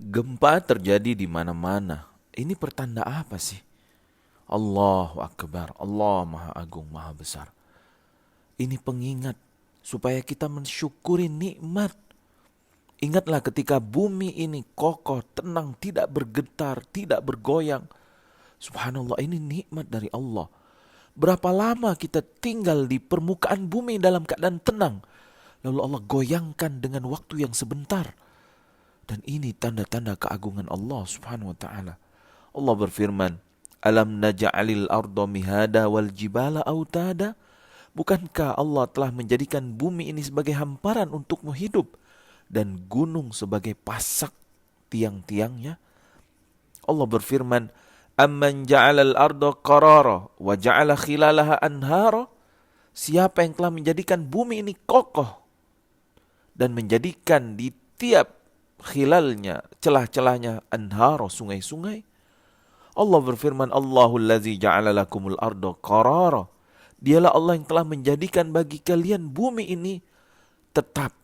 Gempa terjadi di mana-mana. Ini pertanda apa sih? Allahu Akbar. Allah Maha Agung, Maha Besar. Ini pengingat supaya kita mensyukuri nikmat. Ingatlah ketika bumi ini kokoh, tenang, tidak bergetar, tidak bergoyang. Subhanallah, ini nikmat dari Allah. Berapa lama kita tinggal di permukaan bumi dalam keadaan tenang. Lalu Allah goyangkan dengan waktu yang sebentar. Dan ini tanda-tanda keagungan Allah subhanahu wa ta'ala. Allah berfirman, Alam naja'alil arda mihada wal jibala autada? Bukankah Allah telah menjadikan bumi ini sebagai hamparan untukmu hidup dan gunung sebagai pasak tiang-tiangnya? Allah berfirman, Amman ja'alal arda qarara wa ja'ala khilalaha anhara? Siapa yang telah menjadikan bumi ini kokoh dan menjadikan di tiap khilalnya, celah-celahnya anhara, sungai-sungai? Allah berfirman, Allahul ladzi ja'ala lakumul arda qarara. Dialah Allah yang telah menjadikan bagi kalian bumi ini tetap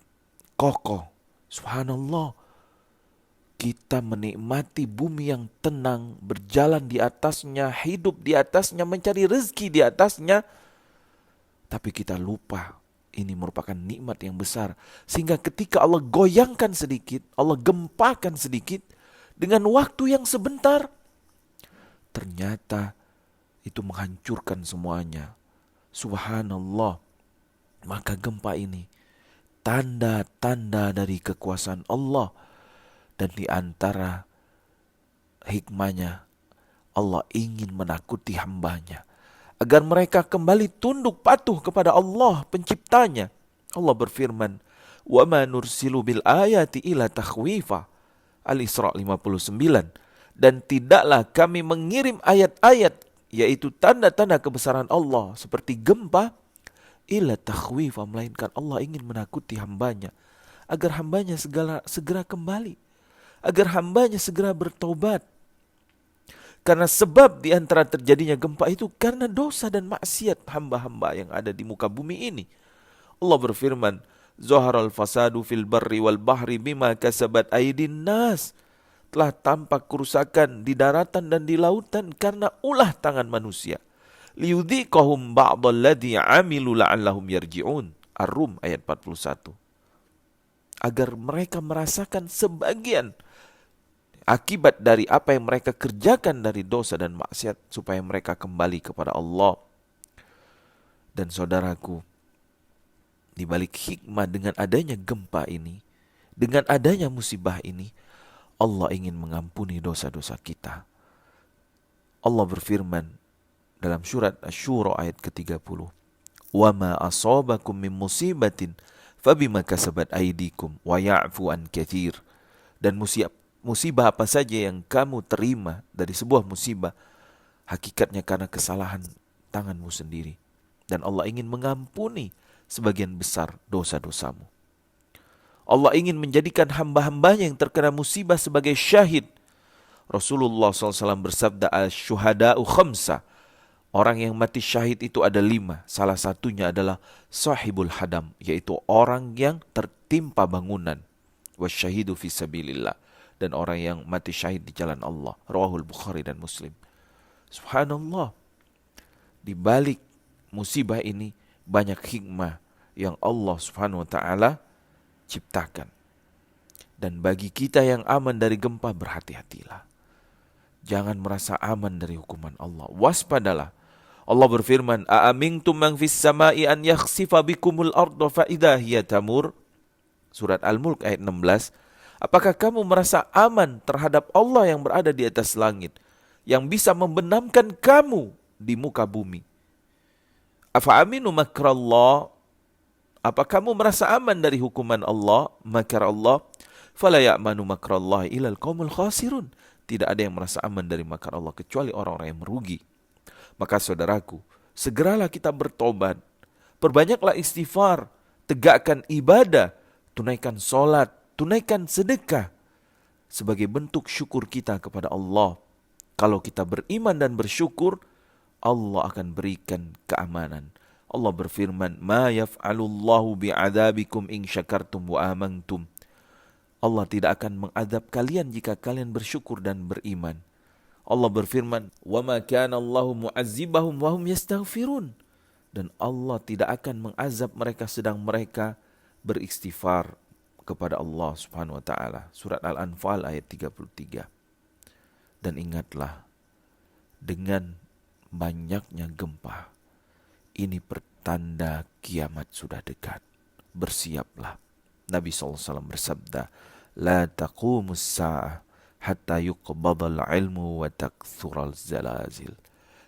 kokoh. Subhanallah. Kita menikmati bumi yang tenang, berjalan di atasnya, hidup di atasnya, mencari rezeki di atasnya. Tapi kita lupa ini merupakan nikmat yang besar. Sehingga ketika Allah goyangkan sedikit, Allah gempakan sedikit, dengan waktu yang sebentar, ternyata itu menghancurkan semuanya. Subhanallah. Maka gempa ini tanda-tanda dari kekuasaan Allah. Dan di antara hikmahnya, Allah ingin menakuti hambanya agar mereka kembali tunduk patuh kepada Allah penciptanya. Allah berfirman, "Wa ma nursilu bil ayati ila takhwifa." Al-Isra 59. Dan tidaklah kami mengirim ayat-ayat, yaitu tanda-tanda kebesaran Allah seperti gempa, ila takhwifa, melainkan Allah ingin menakuti hambanya agar hambanya segera kembali, agar hambanya segera bertobat. Karena sebab di antara terjadinya gempa itu karena dosa dan maksiat hamba-hamba yang ada di muka bumi ini. Allah berfirman, Zaharal fasadu fil barri wal bahri bima kasabat aydin nas. Telah tampak kerusakan di daratan dan di lautan karena ulah tangan manusia. Liyudhiqahum ba'dalladhi amilu la'allahum yarji'un. Ar-Rum ayat 41. Agar mereka merasakan sebagian akibat dari apa yang mereka kerjakan dari dosa dan maksiat, supaya mereka kembali kepada Allah. Dan saudaraku, di balik hikmah dengan adanya gempa ini, dengan adanya musibah ini, Allah ingin mengampuni dosa-dosa kita. Allah berfirman dalam surat Asy-Syura ayat ke-30, "Wa ma asabakum min musibatin fabima kasabat aydikum wa ya'fu an katsir." Dan musibah apa saja yang kamu terima dari sebuah musibah, hakikatnya karena kesalahan tanganmu sendiri. Dan Allah ingin mengampuni sebagian besar dosa-dosamu. Allah ingin menjadikan hamba-hambanya yang terkena musibah sebagai syahid. Rasulullah SAW bersabda, "Asy-syuhada'u khamsa." Orang yang mati syahid itu ada 5. Salah satunya adalah sahibul hadam, yaitu orang yang tertimpa bangunan. Wasyahidu fi sabilillah. Dan orang yang mati syahid di jalan Allah. Rawahul Bukhari dan Muslim. Subhanallah. Di balik musibah ini banyak hikmah yang Allah subhanahu wa ta'ala ciptakan. Dan bagi kita yang aman dari gempa, berhati-hatilah. Jangan merasa aman dari hukuman Allah. Waspadalah. Allah berfirman, "Aamintum man fis sama'i an yakhsifa bikumul arda fa idza hiya tamur." Surat Al-Mulk ayat 16. Apakah kamu merasa aman terhadap Allah yang berada di atas langit, yang bisa membenamkan kamu di muka bumi? Afa aminu makrallah? Apa kamu merasa aman dari hukuman Allah, makar Allah? Fala ya'manu makrallahi ilal qaumul khasirun. Tidak ada yang merasa aman dari makar Allah kecuali orang-orang yang merugi. Maka saudaraku, segeralah kita bertobat. Perbanyaklah istighfar, tegakkan ibadah, tunaikan solat, tunaikan sedekah sebagai bentuk syukur kita kepada Allah. Kalau kita beriman dan bersyukur, Allah akan berikan keamanan. Allah berfirman, "Ma yaf'alullahu bi'adabikum in syakartum wa amantum." Allah tidak akan mengadab kalian jika kalian bersyukur dan beriman. Allah berfirman, "Wa ma kana Allahu mu'azzibahum wa hum yastaghfirun." Dan Allah tidak akan mengazab mereka sedang mereka beristighfar kepada Allah Subhanahu wa taala. Surat Al-Anfal ayat 33. Dan ingatlah, dengan banyaknya gempa, ini pertanda kiamat sudah dekat. Bersiaplah. Nabi SAW bersabda, "La taqumus sa'ah hatta yuqbadal ilmu wa takthural zalazil."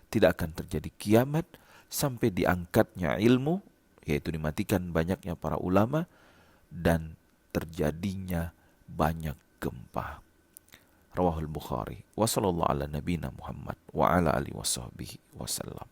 Tidak akan terjadi kiamat sampai diangkatnya ilmu, yaitu dimatikan banyaknya para ulama, dan terjadinya banyak gempa. Rawahul Bukhari. Wa sallallahu ala nabina Muhammad wa ala alihi wasahbihi wasallam.